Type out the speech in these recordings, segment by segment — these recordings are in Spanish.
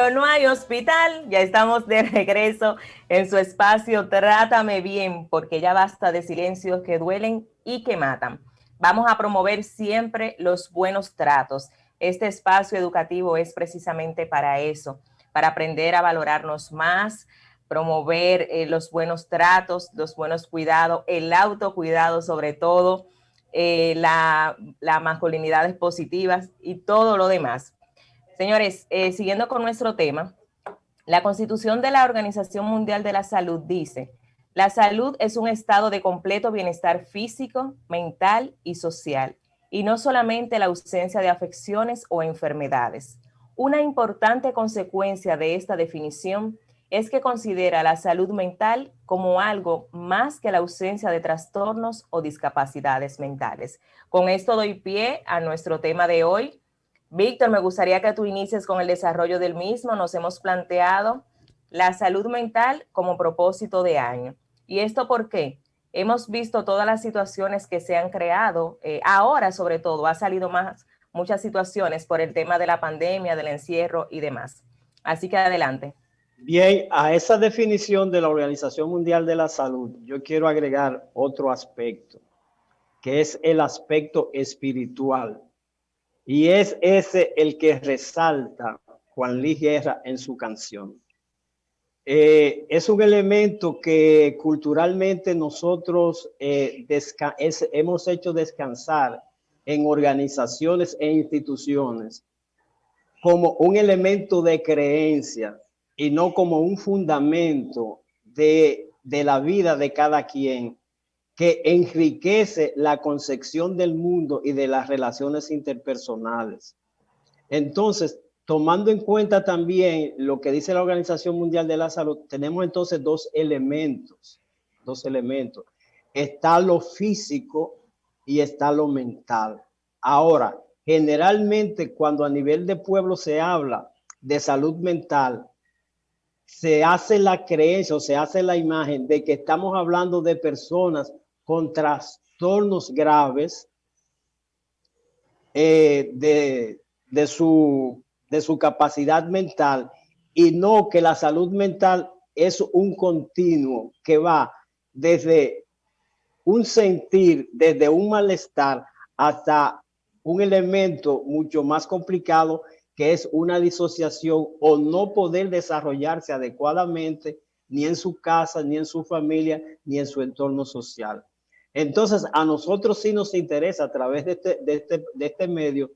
pero no hay hospital. Ya estamos de regreso en su espacio Trátame Bien, porque ya basta de silencios que duelen y que matan. Vamos a promover siempre los buenos tratos. Este espacio educativo es precisamente para eso, para aprender a valorarnos más, promover los buenos tratos, los buenos cuidados, el autocuidado sobre todo, las masculinidades positivas y todo lo demás. Señores, siguiendo con nuestro tema, la Constitución de la Organización Mundial de la Salud dice: la salud es un estado de completo bienestar físico, mental y social, y no solamente la ausencia de afecciones o enfermedades. Una importante consecuencia de esta definición es que considera la salud mental como algo más que la ausencia de trastornos o discapacidades mentales. Con esto doy pie a nuestro tema de hoy. Víctor, me gustaría que tú inicies con el desarrollo del mismo. Nos hemos planteado la salud mental como propósito de año. ¿Y esto por qué? Hemos visto todas las situaciones que se han creado. Ahora, sobre todo, ha salido muchas situaciones por el tema de la pandemia, del encierro y demás. Así que adelante. Bien, a esa definición de la Organización Mundial de la Salud, yo quiero agregar otro aspecto, que es el aspecto espiritual. Y es ese el que resalta Juan Luis Guerra en su canción. Es un elemento que culturalmente nosotros hemos hecho descansar en organizaciones e instituciones como un elemento de creencia y no como un fundamento de la vida de cada quien, que enriquece la concepción del mundo y de las relaciones interpersonales. Entonces, tomando en cuenta también lo que dice la Organización Mundial de la Salud, tenemos entonces dos elementos. Está lo físico y está lo mental. Ahora, generalmente cuando a nivel de pueblo se habla de salud mental, se hace la creencia o se hace la imagen de que estamos hablando de personas con trastornos graves de su capacidad mental, y no que la salud mental es un continuo que va desde un sentir, desde un malestar hasta un elemento mucho más complicado, que es una disociación o no poder desarrollarse adecuadamente ni en su casa, ni en su familia, ni en su entorno social. Entonces, a nosotros sí nos interesa a través de este medio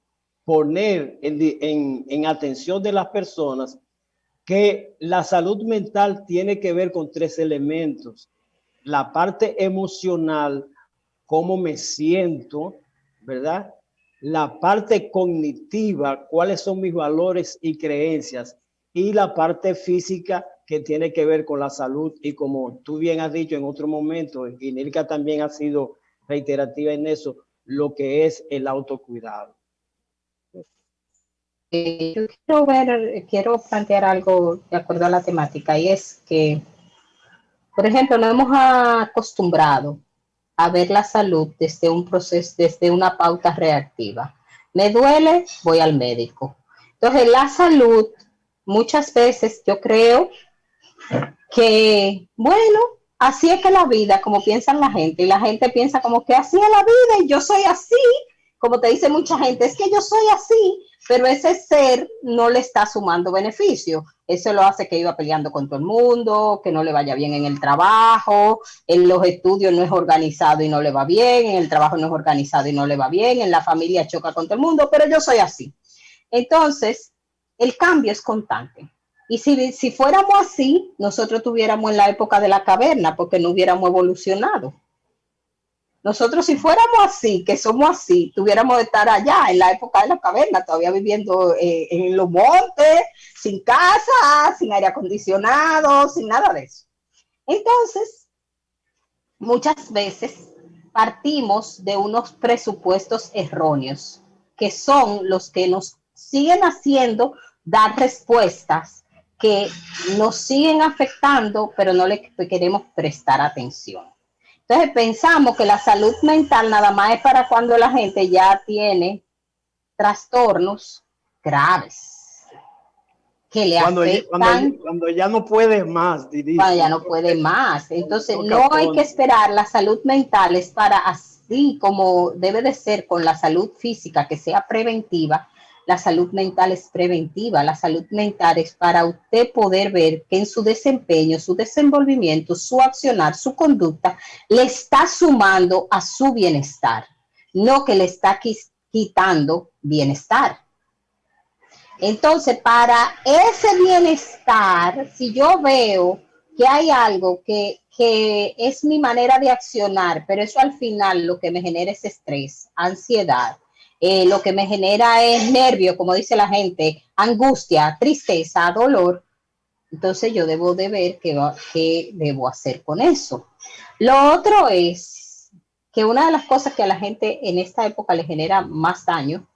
poner en atención de las personas que la salud mental tiene que ver con tres elementos: la parte emocional, cómo me siento, ¿verdad? La parte cognitiva, cuáles son mis valores y creencias, y la parte física, que tiene que ver con la salud. Y como tú bien has dicho en otro momento, y Nilka también ha sido reiterativa en eso, lo que es el autocuidado. Yo quiero plantear algo de acuerdo a la temática, y es que, por ejemplo, nos hemos acostumbrado a ver la salud desde un proceso, desde una pauta reactiva. Me duele, voy al médico. Entonces, la salud, muchas veces yo creo que, bueno, así es que la vida, como piensan la gente, y la gente piensa como que así es la vida y yo soy así, como te dice mucha gente, es que yo soy así, pero ese ser no le está sumando beneficio. Eso lo hace que iba peleando con todo el mundo, que no le vaya bien en el trabajo, en los estudios no es organizado y no le va bien, en el trabajo no es organizado y no le va bien, en la familia choca con todo el mundo, pero yo soy así. Entonces, el cambio es constante. Y si fuéramos así, nosotros estuviéramos en la época de la caverna, porque no hubiéramos evolucionado. Nosotros, si fuéramos así, que somos así, tuviéramos de estar allá en la época de la caverna, todavía viviendo en los montes, sin casa, sin aire acondicionado, sin nada de eso. Entonces, muchas veces partimos de unos presupuestos erróneos, que son los que nos siguen haciendo dar respuestas que nos siguen afectando, pero no le queremos prestar atención. Entonces pensamos que la salud mental nada más es para cuando la gente ya tiene trastornos graves, que le Cuando, afectan cuando ya no puedes más, cuando ya no puede más. Entonces, toca no hay fondo. que esperar. La salud mental es para, así como debe de ser con la salud física, que sea preventiva, la salud mental es preventiva. La salud mental es para usted poder ver que en su desempeño, su desenvolvimiento, su accionar, su conducta, le está sumando a su bienestar, no que le está quitando bienestar. Entonces, para ese bienestar, si yo veo que hay algo que es mi manera de accionar, pero eso al final lo que me genera es estrés, ansiedad, lo que me genera es nervio, como dice la gente, angustia, tristeza, dolor, entonces yo debo de ver qué debo hacer con eso. Lo otro es que una de las cosas que a la gente en esta época le genera más daño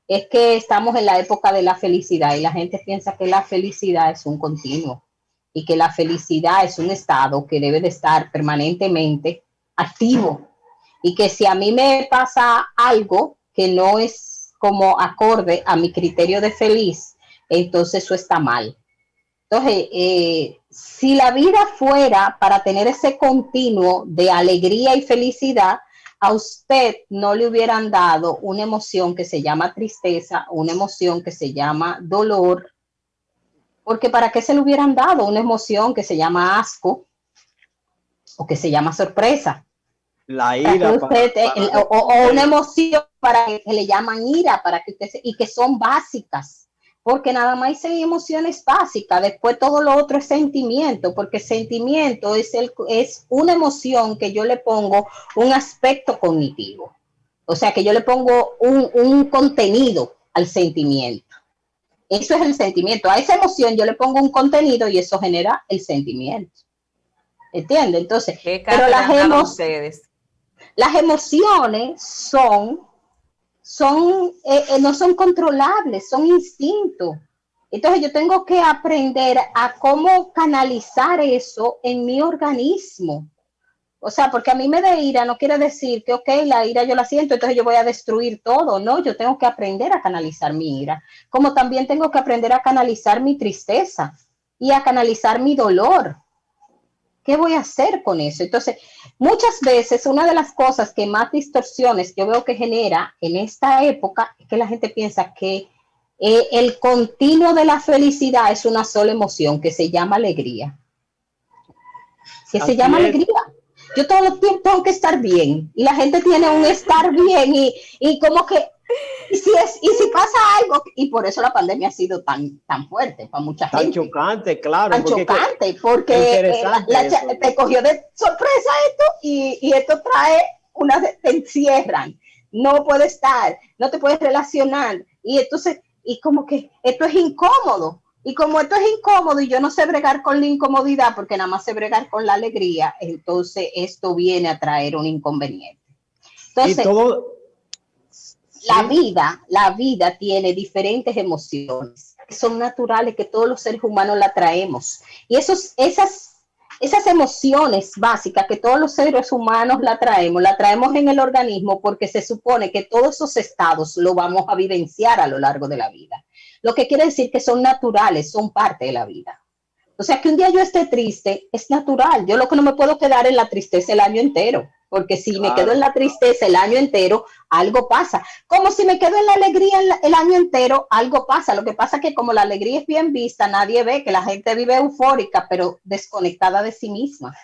es que estamos en la época de la felicidad y la gente piensa que la felicidad es un continuo y que la felicidad es un estado que debe de estar permanentemente activo y que si a mí me pasa algo que no es como acorde a mi criterio de feliz, entonces eso está mal. Entonces, si la vida fuera para tener ese continuo de alegría y felicidad, a usted no le hubieran dado una emoción que se llama tristeza, una emoción que se llama dolor, porque ¿para qué se le hubieran dado una emoción que se llama asco o que se llama sorpresa? La Para que ira usted, o una emoción para que le llaman ira, para que usted, y que son básicas, porque nada más hay emociones básicas, después todo lo otro es sentimiento, porque sentimiento es una emoción que yo le pongo un aspecto cognitivo, o sea que yo le pongo un contenido al sentimiento. Eso es el sentimiento. A esa emoción yo le pongo un contenido y eso genera el sentimiento. ¿Entiende? Entonces, ¿Qué pero cátedra han dado ustedes? las emociones no son controlables, son instintos. Entonces yo tengo que aprender a cómo canalizar eso en mi organismo. O sea, porque a mí me da ira no quiere decir que, ok, la ira yo la siento, entonces yo voy a destruir todo. No, yo tengo que aprender a canalizar mi ira. Como también tengo que aprender a canalizar mi tristeza y a canalizar mi dolor. ¿Qué voy a hacer con eso? Entonces, muchas veces una de las cosas que más distorsiones yo veo que genera en esta época es que la gente piensa que el continuo de la felicidad es una sola emoción que se llama alegría. Que se llama alegría. Yo todo el tiempo tengo que estar bien y la gente tiene un estar bien y como que y si pasa algo, y por eso la pandemia ha sido tan fuerte para mucha tan gente. chocante, claro. Tan chocante, porque te cogió de sorpresa esto y esto trae te encierran, no puedes estar, no te puedes relacionar, y entonces, y como que esto es incómodo, y como esto es incómodo y yo no sé bregar con la incomodidad, porque nada más sé bregar con la alegría, entonces esto viene a traer un inconveniente. Entonces, y todo, sí. la vida tiene diferentes emociones que son naturales, que todos los seres humanos la traemos. Y esas emociones básicas que todos los seres humanos la traemos en el organismo porque se supone que todos esos estados lo vamos a vivenciar a lo largo de la vida. Lo que quiere decir que son naturales, son parte de la vida. O sea, que un día yo esté triste es natural. Yo lo que no me puedo quedar en la tristeza el año entero, porque si me quedo en la tristeza el año entero, algo pasa. Como si me quedo en la alegría el año entero, algo pasa. Lo que pasa es que como la alegría es bien vista, nadie ve que la gente vive eufórica, pero desconectada de sí misma.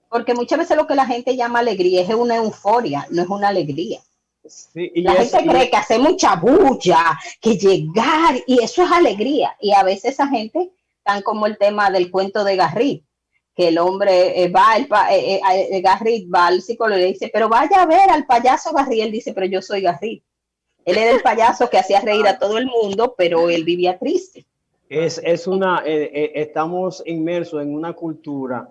Porque muchas veces lo que la gente llama alegría es una euforia, no es una alegría. Sí, la gente cree que hace mucha bulla, que llegar, y eso es alegría. Y a veces esa gente, tan como el tema del cuento de Garrit, que el hombre Garrit va al psicólogo y le dice, pero vaya a ver al payaso Garrit. Él dice, pero yo soy Garrit. Él era el payaso que hacía reír a todo el mundo, pero él vivía triste. Estamos inmersos en una cultura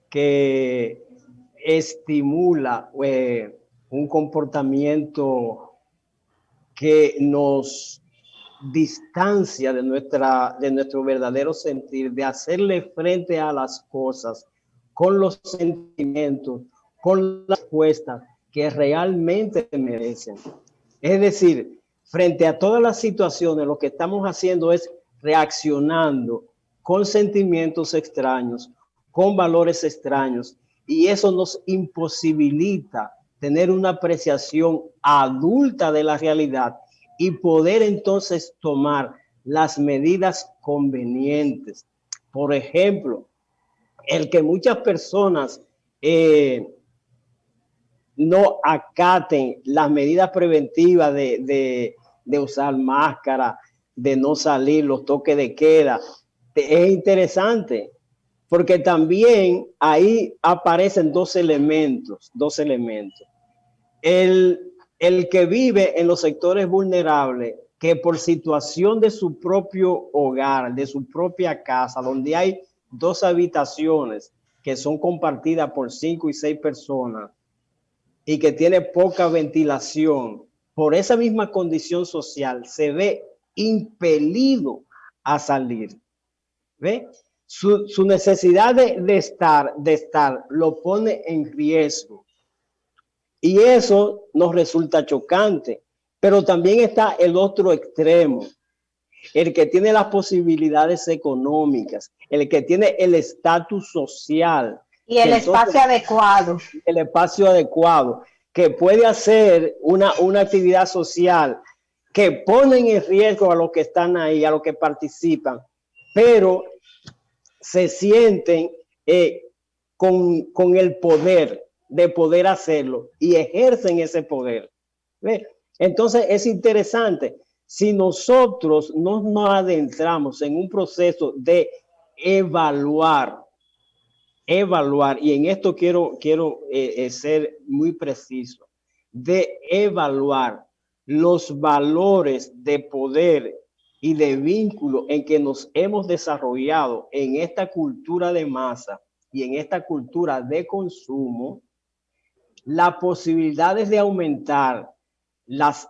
que estimula un comportamiento que nos distancia de nuestro verdadero sentir, de hacerle frente a las cosas con los sentimientos, con las respuestas que realmente merecen. Es decir, frente a todas las situaciones, lo que estamos haciendo es reaccionando con sentimientos extraños, con valores extraños, y eso nos imposibilita tener una apreciación adulta de la realidad y poder entonces tomar las medidas convenientes. Por ejemplo, el que muchas personas no acaten las medidas preventivas de usar máscara, de no salir, los toques de queda, es interesante, porque también ahí aparecen dos elementos. El que vive en los sectores vulnerables, que por situación de su propio hogar, de su propia casa, donde hay 2 habitaciones que son compartidas por 5 y 6 personas y que tiene poca ventilación, por esa misma condición social se ve impelido a salir. ¿Ve? Su necesidad de estar lo pone en riesgo. Y eso nos resulta chocante. Pero también está el otro extremo, el que tiene las posibilidades económicas, el que tiene el estatus social. Y el espacio adecuado. El espacio adecuado, que puede hacer una actividad social que pone en riesgo a los que están ahí, a los que participan, pero se sienten con el poder de poder hacerlo y ejercen ese poder. ¿Ve? Entonces es interesante, si nosotros no nos adentramos en un proceso de evaluar, y en esto quiero ser muy preciso, de evaluar los valores de poder y de vínculo en que nos hemos desarrollado en esta cultura de masa y en esta cultura de consumo, las posibilidades de aumentar las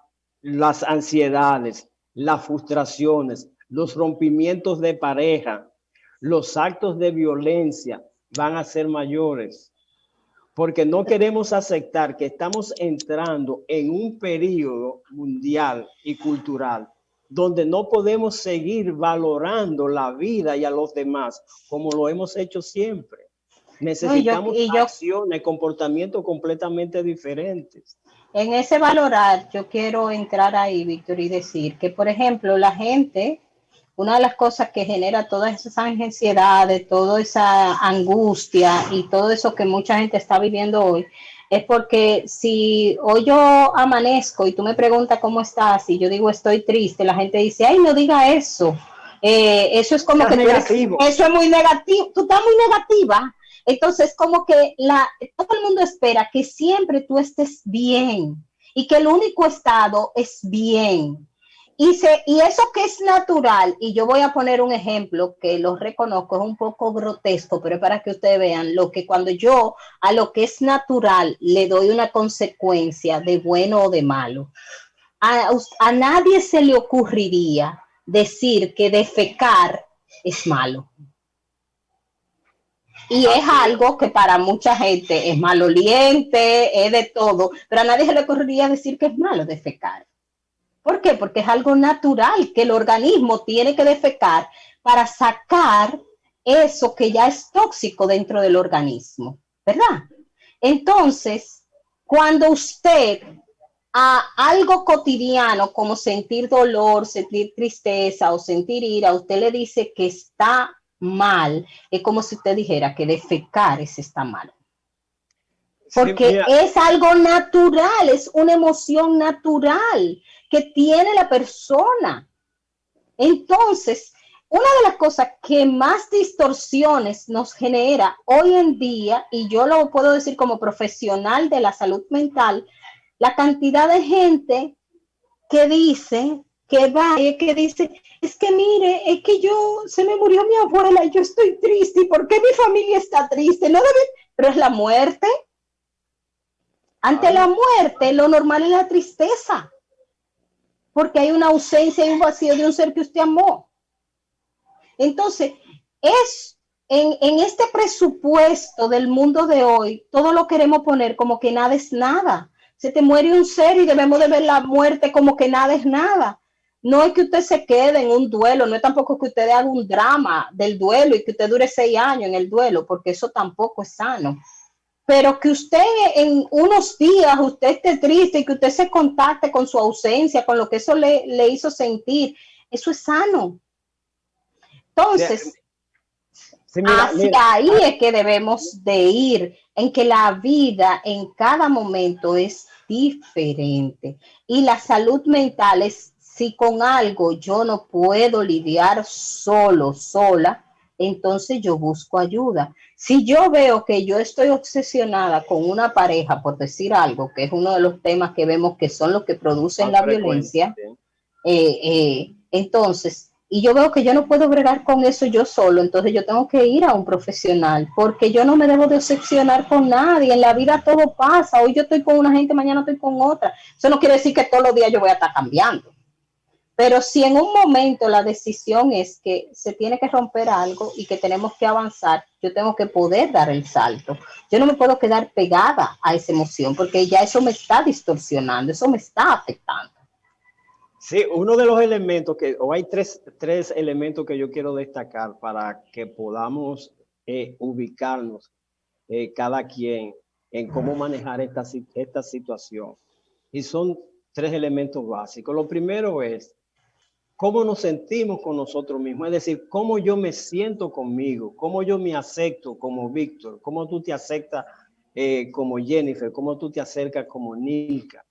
ansiedades, las frustraciones, los rompimientos de pareja, los actos de violencia van a ser mayores, porque no queremos aceptar que estamos entrando en un periodo mundial y cultural donde no podemos seguir valorando la vida y a los demás como lo hemos hecho siempre. Necesitamos acciones, comportamientos completamente diferentes. En ese valorar, yo quiero entrar ahí, Víctor, y decir que, por ejemplo, la gente, una de las cosas que genera todas esas ansiedades, toda esa angustia y todo eso que mucha gente está viviendo hoy, es porque si hoy yo amanezco y tú me preguntas cómo estás y yo digo estoy triste, la gente dice, ay, no diga eso. Eso es como que eso es muy negativo, tú estás muy negativa. Entonces, como que todo el mundo espera que siempre tú estés bien y que el único estado es bien. Y eso que es natural, y yo voy a poner un ejemplo que lo reconozco, es un poco grotesco, pero es para que ustedes vean lo que cuando yo a lo que es natural le doy una consecuencia de bueno o de malo. A nadie se le ocurriría decir que defecar es malo. Y es algo que para mucha gente es maloliente, es de todo, pero a nadie se le ocurriría decir que es malo defecar. ¿Por qué? Porque es algo natural que el organismo tiene que defecar para sacar eso que ya es tóxico dentro del organismo, ¿verdad? Entonces, cuando usted a algo cotidiano como sentir dolor, sentir tristeza o sentir ira, usted le dice que está mal, es como si usted dijera que defecar está mal. Porque es algo natural, es una emoción natural que tiene la persona. Entonces, una de las cosas que más distorsiones nos genera hoy en día, y yo lo puedo decir como profesional de la salud mental, la cantidad de gente que dice, que dice, es que mire, es que se me murió mi abuela y yo estoy triste, ¿y por qué mi familia está triste? No debe, pero es la muerte. Ante la muerte, lo normal es la tristeza, porque hay una ausencia y un vacío de un ser que usted amó. Entonces, en este presupuesto del mundo de hoy, todo lo queremos poner como que nada es nada. Se te muere un ser y debemos de ver la muerte como que nada es nada. no es que usted se quede en un duelo, no es tampoco que usted haga un drama del duelo y que usted dure 6 años en el duelo, porque eso tampoco es sano. Pero que usted en unos días, usted esté triste y que usted se contacte con su ausencia, con lo que eso le hizo sentir, eso es sano. Entonces, sí, mira, hacia ahí es que debemos de ir, en que la vida en cada momento es diferente. Y la salud mental es, si con algo yo no puedo lidiar solo, sola, entonces yo busco ayuda. Si yo veo que yo estoy obsesionada con una pareja, por decir algo, que es uno de los temas que vemos que son los que producen la violencia, entonces, y yo veo que yo no puedo bregar con eso yo solo, entonces yo tengo que ir a un profesional, porque yo no me debo decepcionar con nadie, en la vida todo pasa, hoy yo estoy con una gente, mañana estoy con otra, eso no quiere decir que todos los días yo voy a estar cambiando, pero si en un momento la decisión es que se tiene que romper algo y que tenemos que avanzar, yo tengo que poder dar el salto, yo no me puedo quedar pegada a esa emoción, porque ya eso me está distorsionando, eso me está afectando. Sí, uno de los elementos o hay tres elementos que yo quiero destacar para que podamos ubicarnos cada quien en cómo manejar esta situación. Y son 3 elementos básicos. Lo primero es cómo nos sentimos con nosotros mismos, es decir, cómo yo me siento conmigo, cómo yo me acepto como Víctor, cómo tú te aceptas como Jennifer, cómo tú te acercas como Nilka.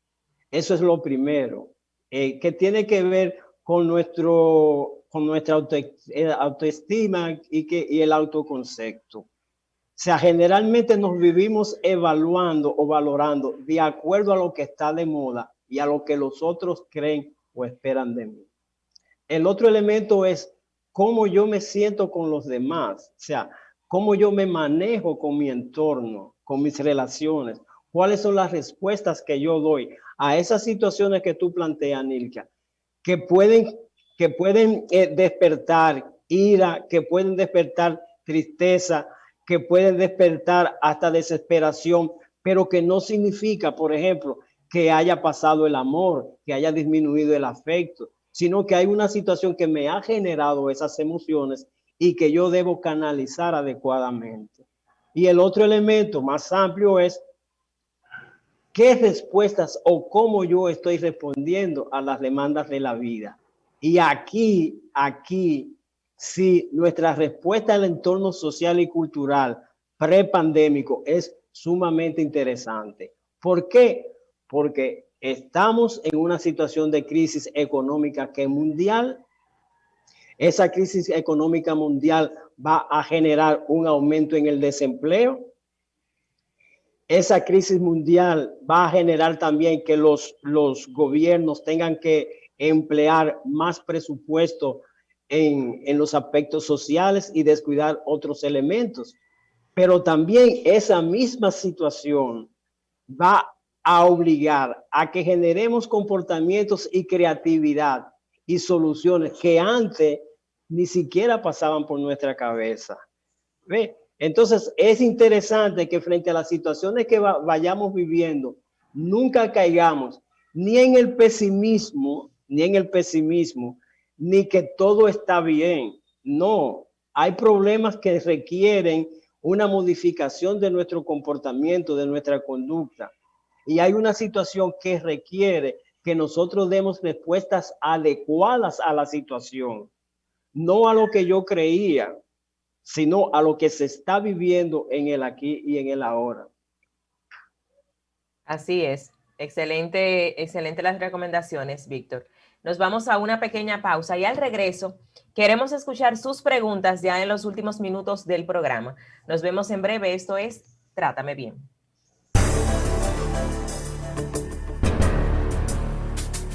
Eso es lo primero. Que tiene que ver con nuestra autoestima y el autoconcepto. O sea, generalmente nos vivimos evaluando o valorando de acuerdo a lo que está de moda y a lo que los otros creen o esperan de mí. El otro elemento es cómo yo me siento con los demás, o sea, cómo yo me manejo con mi entorno, con mis relaciones, cuáles son las respuestas que yo doy a esas situaciones que tú planteas, Nilka, que pueden despertar ira, que pueden despertar tristeza, que pueden despertar hasta desesperación, pero que no significa, por ejemplo, que haya pasado el amor, que haya disminuido el afecto, sino que hay una situación que me ha generado esas emociones y que yo debo canalizar adecuadamente. Y el otro elemento más amplio es qué respuestas o cómo yo estoy respondiendo a las demandas de la vida. Y aquí, sí, nuestra respuesta al entorno social y cultural prepandémico es sumamente interesante. ¿Por qué? Porque estamos en una situación de crisis económica que es mundial. Esa crisis económica mundial va a generar un aumento en el desempleo. Esa crisis mundial va a generar también que los gobiernos tengan que emplear más presupuesto en los aspectos sociales y descuidar otros elementos. Pero también esa misma situación va a obligar a que generemos comportamientos y creatividad y soluciones que antes ni siquiera pasaban por nuestra cabeza. ¿Ve? Entonces es interesante que frente a las situaciones que vayamos viviendo, nunca caigamos ni en el pesimismo, ni que todo está bien. No, hay problemas que requieren una modificación de nuestro comportamiento, de nuestra conducta. Y hay una situación que requiere que nosotros demos respuestas adecuadas a la situación, no a lo que yo creía, sino a lo que se está viviendo en el aquí y en el ahora. Así es. Excelente, excelente las recomendaciones, Víctor. Nos vamos a una pequeña pausa y al regreso queremos escuchar sus preguntas ya en los últimos minutos del programa. Nos vemos en breve. Esto es Trátame Bien.